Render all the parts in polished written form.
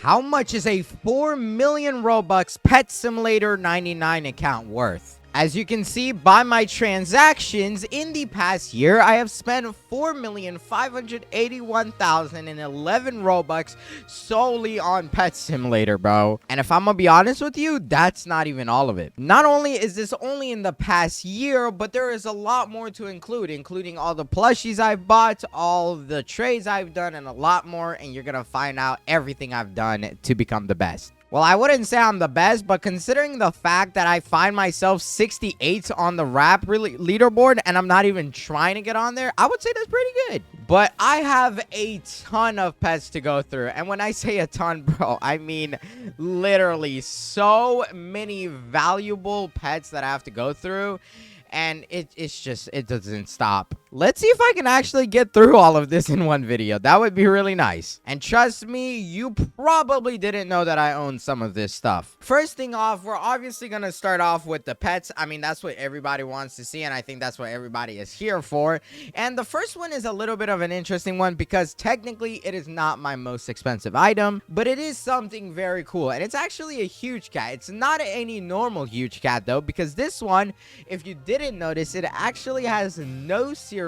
How much is a 4 million Robux Pet Simulator 99 account worth? As you can see by my transactions, in the past year, I have spent 4,581,011 Robux solely on Pet Simulator, bro. And if I'm gonna be honest with you, that's not even all of it. Not only is this only in the past year, but there is a lot more to include, including all the plushies I've bought, all the trades I've done, and a lot more. And you're gonna find out everything I've done to become the best. Well, I wouldn't say I'm the best, but considering the fact that I find myself 68 on the rap leaderboard and I'm not even trying to get on there, I would say that's pretty good. But I have a ton of pets to go through. And when I say a ton, bro, I mean literally so many valuable pets that I have to go through. And it doesn't stop. Let's see if I can actually get through all of this in one video. That would be really nice. And trust me, you probably didn't know that I own some of this stuff. First thing off, we're obviously going to start off with the pets. I mean, that's what everybody wants to see, and I think that's what everybody is here for. And the first one is a little bit of an interesting one because technically it is not my most expensive item, but it is something very cool. And it's actually a huge cat. It's not any normal huge cat though, because this one, if you didn't notice, it actually has no cereal,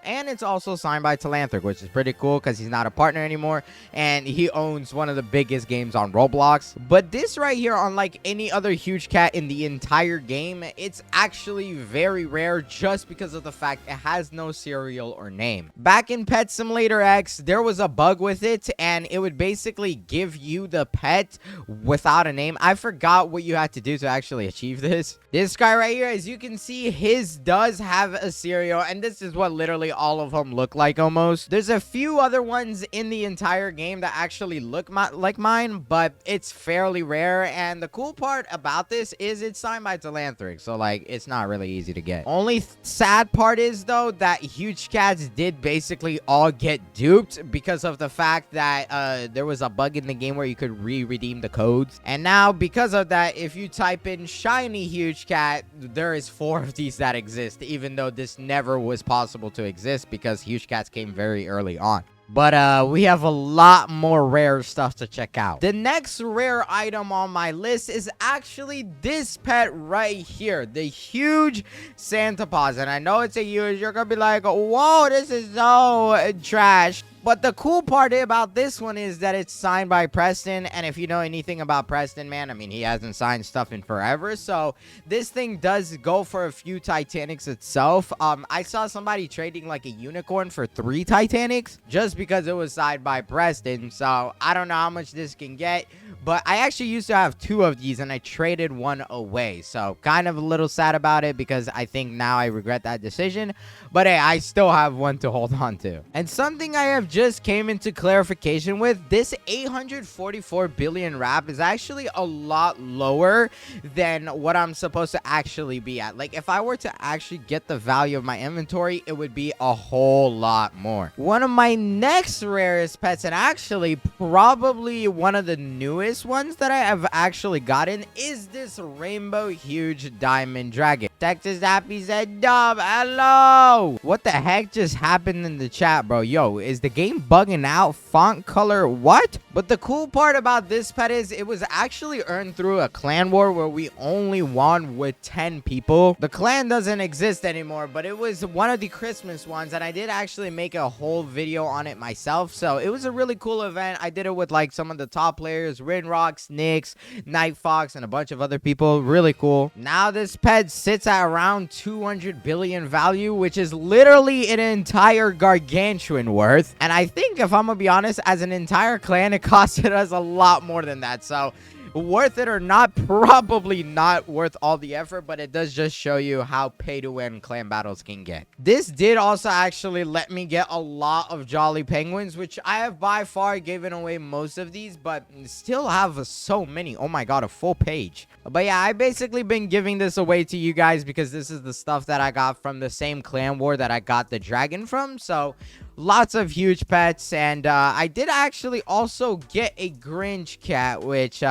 and it's also signed by Titanic, which is pretty cool because he's not a partner anymore and he owns one of the biggest games on Roblox. But this right here, unlike any other huge cat in the entire game, it's actually very rare just because of the fact it has no cereal or name. Back in Pet Simulator X, there was a bug with it and it would basically give you the pet without a name. I forgot what you had to do to actually achieve this. This guy right here, as you can see, his does have a cereal, and this is what literally all of them look like almost. There's a few other ones in the entire game that actually look like mine, but it's fairly rare. And the cool part about this is it's signed by Titanic, so like it's not really easy to get. Only sad part is though that huge cats did basically all get duped because of the fact that there was a bug in the game where you could redeem the codes. And now because of that, if you type in shiny huge cat, there is 4 of these that exist, even though this never was possible to exist because huge cats came very early on. But we have a lot more rare stuff to check out. The next rare item on my list is actually this pet right here, the huge Santa Paws. And I know it's a huge, you're gonna be like, whoa, this is so trash. But the cool part about this one is that it's signed by Preston. And if you know anything about Preston, man, I mean, he hasn't signed stuff in forever. So this thing does go for a few Titanics itself. I saw somebody trading like a unicorn for 3 Titanics just because it was signed by Preston. So I don't know how much this can get. But I actually used to have 2 of these and I traded 1 away. So kind of a little sad about it because I think now I regret that decision. But hey, I still have 1 to hold on to. And something I have just came into clarification with, this 844 billion wrap is actually a lot lower than what I'm supposed to actually be at. Like if I were to actually get the value of my inventory, it would be a whole lot more. One of my next rarest pets, and actually probably one of the newest ones that I have actually gotten, is this rainbow huge diamond dragon. Texas Happy said, "Dub, hello." What the heck just happened in the chat, bro? Yo, is the game bugging out? Font color, what? But the cool part about this pet is it was actually earned through a clan war where we only won with 10 people. The clan doesn't exist anymore, but it was one of the Christmas ones, and I did actually make a whole video on it myself. So it was a really cool event. I did it with like some of the top players, Rinrox, Nyx, Night Fox, and a bunch of other people. Really cool. Now this pet sits at around 200 billion value, which is literally an entire gargantuan worth. And I think, if I'm gonna be honest, as an entire clan, it costed us a lot more than that. So worth it or not, probably not worth all the effort, but it does just show you how pay to win clan battles can get. This did also actually let me get a lot of jolly penguins, which I have by far given away most of these, but still have so many. Oh my god, a full page. But yeah, I basically been giving this away to you guys because this is the stuff that I got from the same clan war that I got the dragon from. So lots of huge pets. And I did actually also get a Grinch cat, which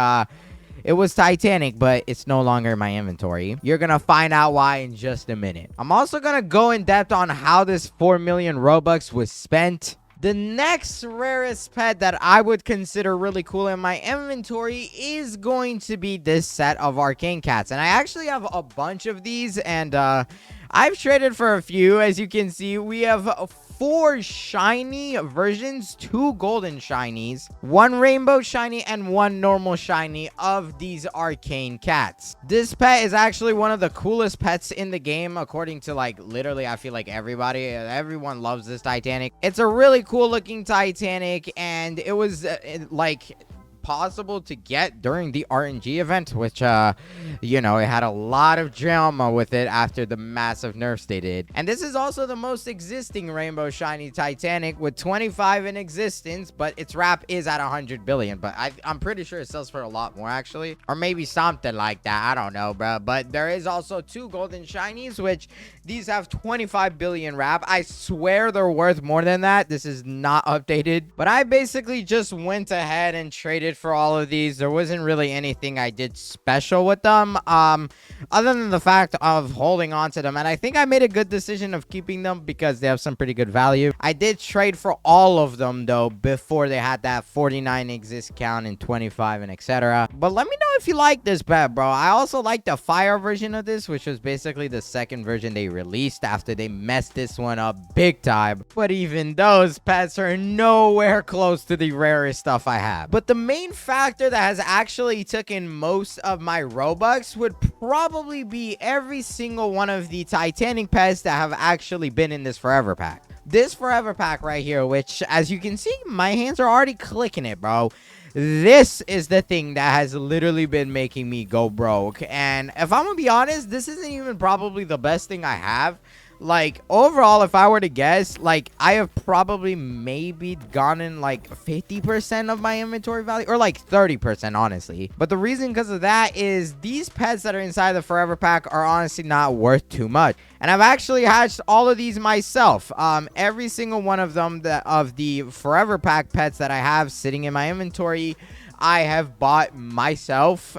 it was Titanic, but it's no longer in my inventory. You're gonna find out why in just a minute. I'm also gonna go in depth on how this 4 million Robux was spent, The next rarest pet that I would consider really cool in my inventory is going to be this set of arcane cats. And I actually have a bunch of these, and I've traded for a few. As you can see, we have 4 shiny versions, 2 golden shinies, 1 rainbow shiny, and 1 normal shiny of these arcane cats. This pet is actually one of the coolest pets in the game, according to, like, literally, I feel like everyone loves this Titanic. It's a really cool looking Titanic, and it was like possible to get during the RNG event, which you know, it had a lot of drama with it after the massive nerfs they did. And this is also the most existing rainbow shiny Titanic with 25 in existence, but its wrap is at 100 billion. But I'm pretty sure it sells for a lot more, actually, or maybe something like that. I don't know, bro. But there is also 2 golden shinies, which these have 25 billion wrap. I swear they're worth more than that. This is not updated, but I basically just went ahead and traded for all of these. There wasn't really anything I did special with them, other than the fact of holding on to them. And I think I made a good decision of keeping them because they have some pretty good value. I did trade for all of them though before they had that 49 exist count and 25 and etc. But let me know if you like this pet, bro. I also like the fire version of this, which was basically the second version they released after they messed this one up big time. But even those pets are nowhere close to the rarest stuff I have. But the main factor that has actually taken most of my Robux would probably be every single one of the Titanic pets that have actually been in this forever pack. This forever pack right here, which, as you can see, my hands are already clicking it, bro. This is the thing that has literally been making me go broke. And if I'm gonna be honest, this isn't even probably the best thing I have. Like, overall, if I were to guess, like, I have probably maybe gotten like 50% of my inventory value, or like 30%, honestly. But the reason because of that is these pets that are inside the forever pack are honestly not worth too much. And I've actually hatched all of these myself. Every single one of them of the forever pack pets that I have sitting in my inventory, I have bought myself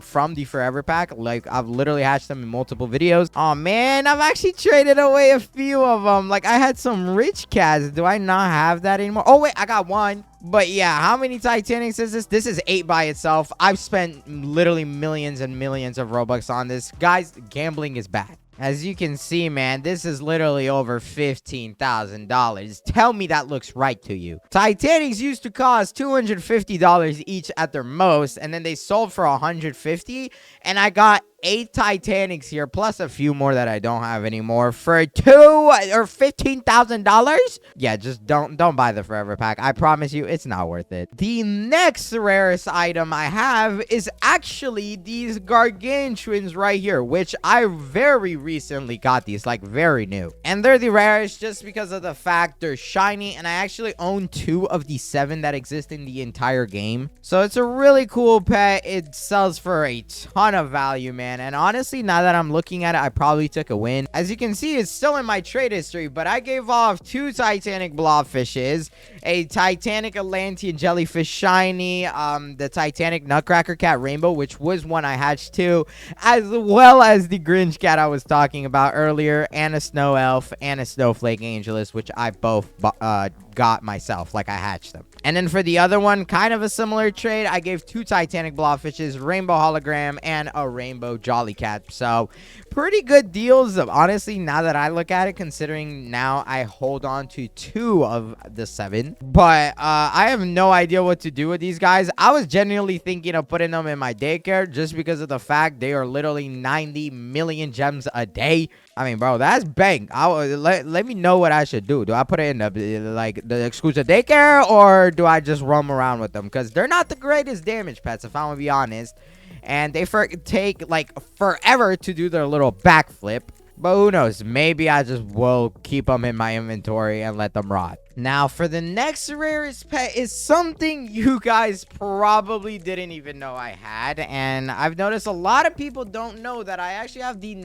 from the forever pack. Like, I've literally hatched them in multiple videos. Oh man, I've actually traded away a few of them. Like, I had some rich cats. Do I not have that anymore? Oh wait, I got one. But yeah, how many Titanics is this? This is 8 by itself. I've spent literally millions and millions of Robux on this. Guys, gambling is bad. As you can see, man, this is literally over $15,000. Tell me that looks right to you. Titanics used to cost $250 each at their most, and then they sold for $150, and I got 8 Titanics here, plus a few more that I don't have anymore for $15,000. Yeah, just don't buy the forever pack. I promise you, it's not worth it. The next rarest item I have is actually these gargantuans right here, which I very recently got these, like very new. And they're the rarest just because of the fact they're shiny, and I actually own 2 of the 7 that exist in the entire game. So it's a really cool pet. It sells for a ton of value, man. And honestly, now that I'm looking at it, I probably took a win. As you can see, it's still in my trade history, but I gave off 2 Titanic blobfishes, a Titanic Atlantean jellyfish shiny, the Titanic nutcracker cat rainbow, which was one I hatched too, as well as the Grinch cat I was talking about earlier, and a snow elf and a snowflake angelus, which I both got myself. Like, I hatched them. And then for the other one, kind of a similar trade, I gave 2 Titanic blobfishes, rainbow hologram, and a rainbow jolly cat. So pretty good deals, honestly, now that I look at it, considering now I hold on to 2 of the 7. But I have no idea what to do with these guys. I was genuinely thinking of putting them in my daycare just because of the fact they are literally 90 million gems a day. I mean, bro, that's bang. Let me know what I should do. Do I put it in the exclusive daycare, or do I just roam around with them? Because they're not the greatest damage pets, if I'm gonna be honest. And they take like forever to do their little backflip. But who knows? Maybe I just will keep them in my inventory and let them rot. Now, for the next rarest pet is something you guys probably didn't even know I had. And I've noticed a lot of people don't know that I actually have the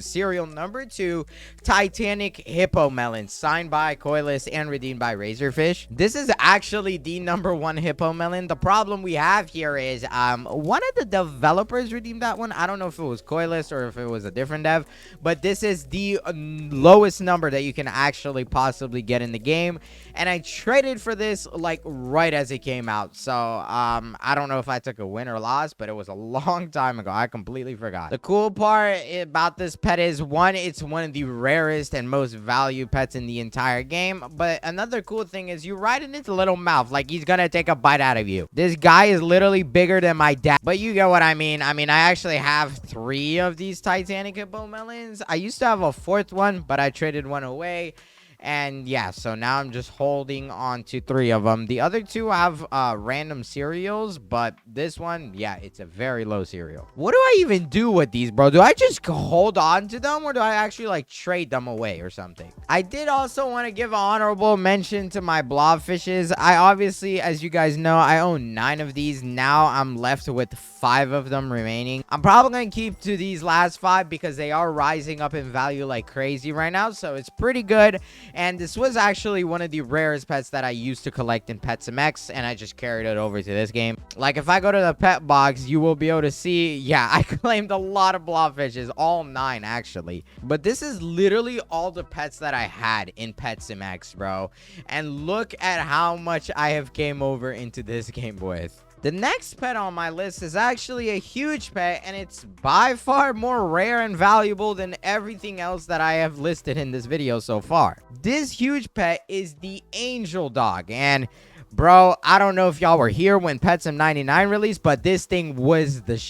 serial number 2 Titanic hippo melon, signed by Coilus and redeemed by Razorfish. This is actually the number 1 hippo melon. The problem we have here is one of the developers redeemed that one. I don't know if it was Coilus or if it was a different dev, but this is the lowest number that you can actually possibly get in the game. game, and I traded for this like right as it came out. So I don't know if I took a win or loss, but it was a long time ago. I completely forgot. The cool part about this pet is, one, it's one of the rarest and most valued pets in the entire game. But another cool thing is you ride in its little mouth like he's gonna take a bite out of you. This guy is literally bigger than my dad, but you get what I mean. I actually have 3 of these Titanic hippo melons. I used to have a 4th one, but I traded one away. And yeah, so now I'm just holding on to 3 of them. The other 2 have random cereals, but this one, yeah, it's a very low cereal. What do I even do with these, bro? Do I just hold on to them, or do I actually like trade them away or something? I did also want to give an honorable mention to my blobfishes. I obviously, as you guys know, I own 9 of these. Now I'm left with 5 of them remaining. I'm probably going to keep to these last 5 because they are rising up in value like crazy right now, so it's pretty good. And this was actually one of the rarest pets that I used to collect in Pets MX, and I just carried it over to this game. Like, if I go to the pet box, you will be able to see, yeah, I claimed a lot of blobfishes, all 9 actually. But this is literally all the pets that I had in Pets MX, bro. And look at how much I have came over into this game with. The next pet on my list is actually a huge pet, and it's by far more rare and valuable than everything else that I have listed in this video so far. This huge pet is the angel dog, and bro, I don't know if y'all were here when Petsum 99 released, but this thing was the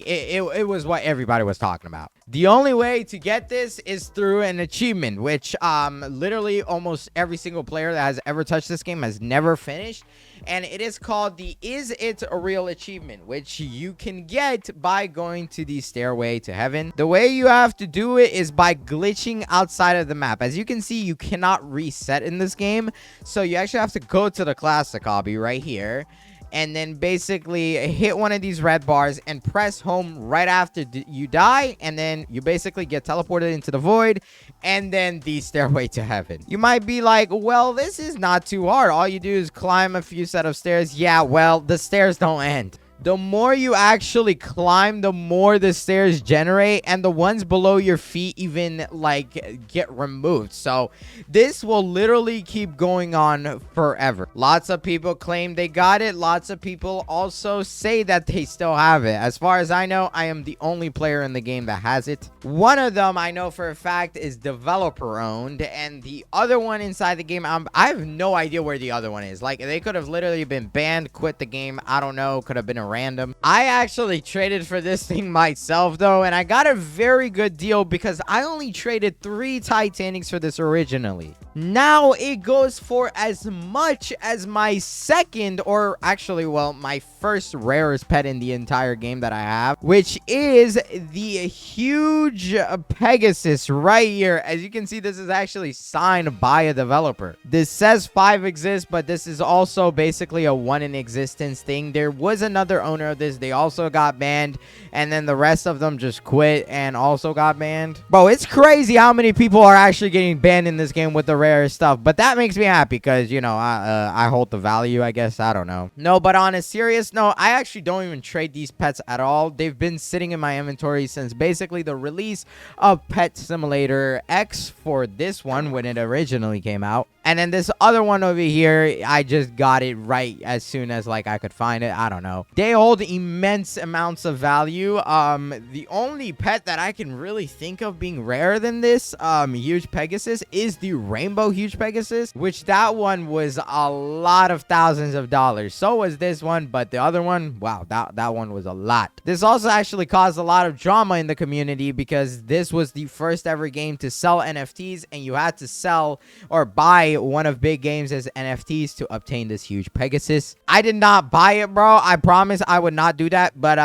it was what everybody was talking about. The only way to get this is through an achievement, which literally almost every single player that has ever touched this game has never finished. And it is called the Is It a Real achievement, which you can get by going to the Stairway to Heaven. The way you have to do it is by glitching outside of the map. As you can see, you cannot reset in this game, so you actually have to go to the classic hobby right here, and then basically hit one of these red bars and press home right after you die, and then you basically get teleported into the void and then the Stairway to Heaven. You might be like, well, this is not too hard. All you do is climb a few set of stairs. Yeah, well, the stairs don't end. The more you actually climb, the more the stairs generate, and the ones below your feet even like get removed. So this will literally keep going on forever. Lots of people claim they got it. Lots of people also say that they still have it. As far as I know, I am the only player in the game that has it. One of them I know for a fact is developer owned, and the other one inside the game, I have no idea where the other one is. Like, they could have literally been banned, quit the game. I don't know. Could have been a random. I actually traded for this thing myself though, and I got a very good deal because I only traded 3 Titanics for this originally. Now it goes for as much as my second, or actually, well, my first rarest pet in the entire game that I have, which is the huge Pegasus right here. As you can see, this is actually signed by a developer. This says 5 exist, but this is also basically a 1 in existence thing. There was another owner of this. They also got banned, and then the rest of them just quit and also got banned. Bro, it's crazy how many people are actually getting banned in this game with the rare stuff, but that makes me happy because, you know, I hold the value, I guess. I don't know. No, but on a serious note, I actually don't even trade these pets at all. They've been sitting in my inventory since basically the release of Pet Simulator X for this one when it originally came out. And then this other one over here, I just got it right as soon as like I could find it. I don't know. They hold immense amounts of value. The only pet that I can really think of being rarer than this huge Pegasus is the rainbow huge Pegasus, which that one was a lot of thousands of dollars. So was this one, but the other one, wow, that one was a lot. This also actually caused a lot of drama in the community because this was the first ever game to sell NFTs, and you had to sell or buy one of big games as NFTs to obtain this huge Pegasus. I did not buy it, bro. I promise I would not do that, but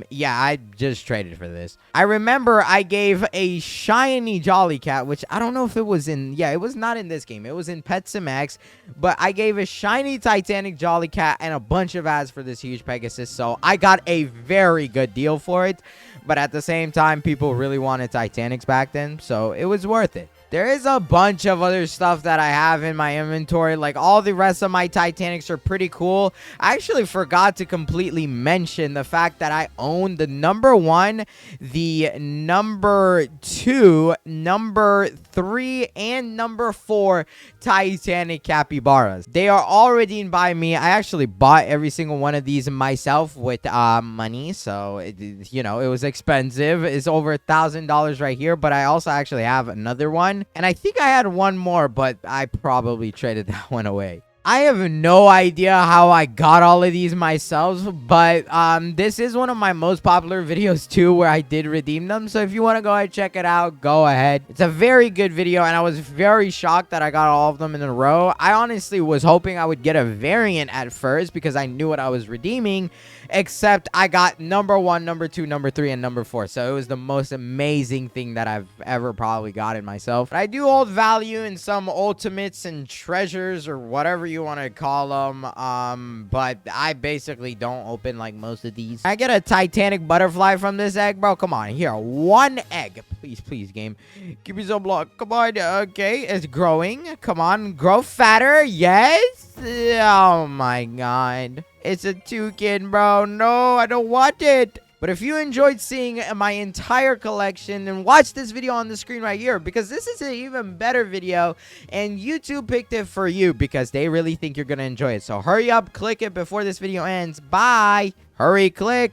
yeah, I just traded for this. I remember I gave a shiny Jolly Cat, which I don't know if it was in, yeah, it was not in this game. It was in Pets MX, but I gave a shiny Titanic Jolly Cat and a bunch of ads for this huge Pegasus, so I got a very good deal for it. But at the same time, people really wanted Titanics back then, so it was worth it. There is a bunch of other stuff that I have in my inventory. Like, all the rest of my Titanics are pretty cool. I actually forgot to completely mention the fact that I own the number 1, the number 2, number 3, and number 4 Titanic capybaras. They are all redeemed by me. I actually bought every single one of these myself with money, so it was expensive. It's over $1,000 right here, but I also actually have another one, and I think I had one more, but I probably traded that one away. I have no idea how I got all of these myself, but this is one of my most popular videos too, where I did redeem them. So if you want to go ahead and check it out, go ahead. It's a very good video, and I was very shocked that I got all of them in a row. I honestly was hoping I would get a variant at first because I knew what I was redeeming, except I got number 1, number 2, number 3, and number 4. So it was the most amazing thing that I've ever probably gotten myself. But I do hold value in some ultimates and treasures, or whatever you want to call them, but I basically don't open like most of these. I get a Titanic butterfly from this egg, bro. Come on, here, 1 egg, please, game, give me some block. Come on. Okay, it's growing. Come on, grow fatter. Yes. Oh my god, it's a toucan, bro. No, I don't want it. But if you enjoyed seeing my entire collection, then watch this video on the screen right here, because this is an even better video, and YouTube picked it for you because they really think you're going to enjoy it. So hurry up, click it before this video ends. Bye. Hurry, click.